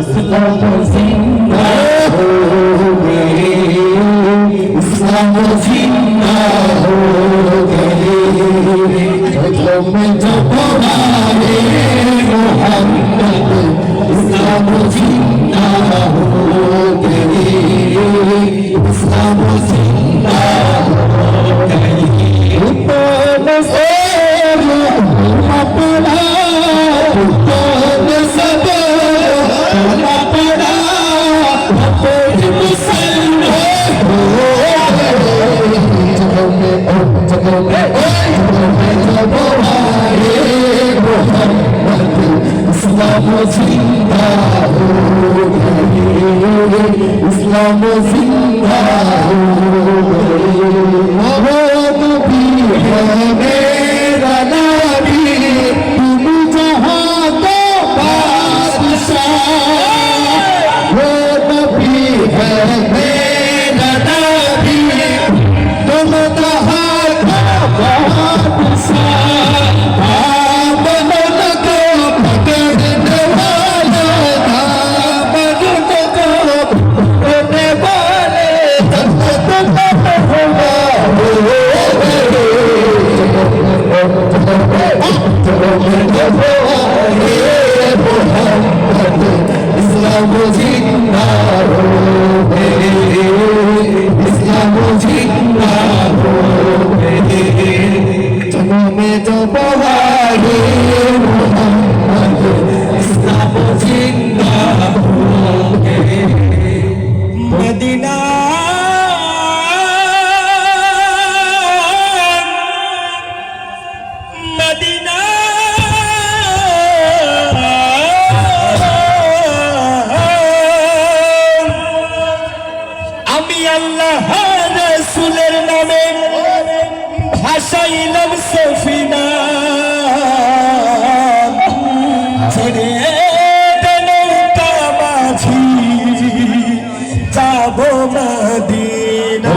इस्लाम जिंदा हो गए, इस्लाम जिंदा हो गए, जगों में जब आए मोहम्मद, इस्लाम जिंदा हो गए, इस्लाम जिंदा हो गए। कौन से पड़ा, कौन सब पड़ा, मुसलमान हो गए, जगों में जब आए मोहम्मद, इस्लाम जिंदा हो गए, इस्लाम जिंदा हो गए। वो नबी है मेरा नबी, तुम जहां को बादशाह, वो नबी है मेरा नबी, तुम जहां को बादशाह, दामन को पकड़ने वाला, दामन को पकड़ने वाले, जन्नत का पहला हो गए, जगों में जब आए मोहम्मद, इस्लाम जिंदा हो गए, इस्लाम जिंदा हो गए, जगों में जब आए मोहम्मद, इस्लाम जिंदा हो गए। मदीना मदीना আমি আল্লাহ রাসূলের নামে ভাসাইলাম সফিনা, ছেড়ে দেন নৌকা মাঝি, যাবো মদিনা।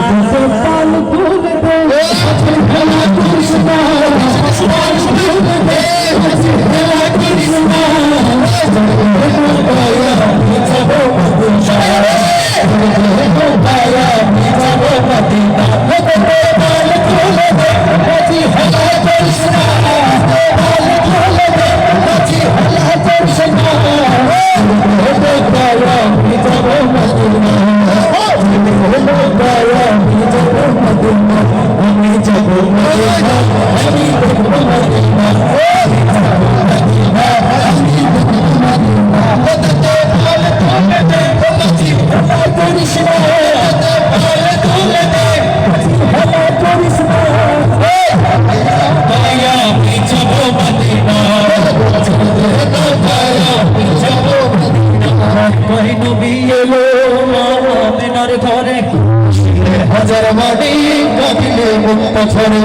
হাজার বাড়ি কাঁদিলে মুক্ত ছড়ে,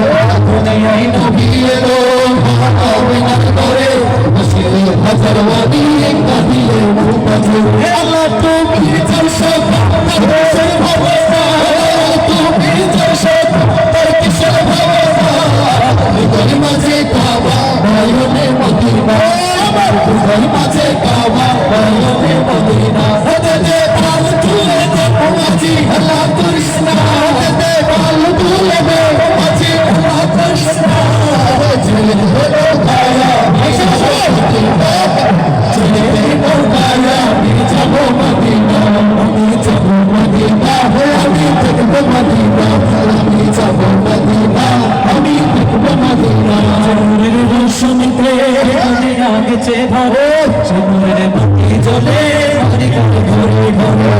দুনিয়ায় নবী এলো আমিনার ঘরে, বসিলে হাজার বাড়ি কাঁদিলে মুক্ত ছড়ে। আল্লাহ তুমি জলসব কিসের ভাবনা, তুমি জলসব তার কিসের ভাবনা, হৃদয় মাঝে কাবা নয়নে মদিনা, আমার হৃদয় মাঝে কাবা নয়নে মদিনা। হতে পাল তুলে দে মাঝি আল্লাহ কৃষ্ণ, হতে পাল তুলে দে মাঝি আল্লাহ কৃষ্ণ, ছেলে হলো গায়া ছেলে গায়া আমি যাবো মদিনা, আমি যাবো মদিনা, আমি দেখবো মদিনা, আমি যাবো মদিনা, আমি দেখবো মদিনা। নূরের রোশনীতে দুনিয়া গেছে ভরে, নূরের বাতি জ্বলে ঘরে ঘরে ঘরে,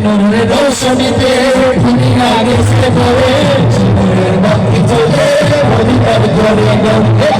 নূরের রোশনীতে দুনিয়া গেছে ভরে, নূরের বাতি জ্বলে ঘরে ঘরে ঘরে।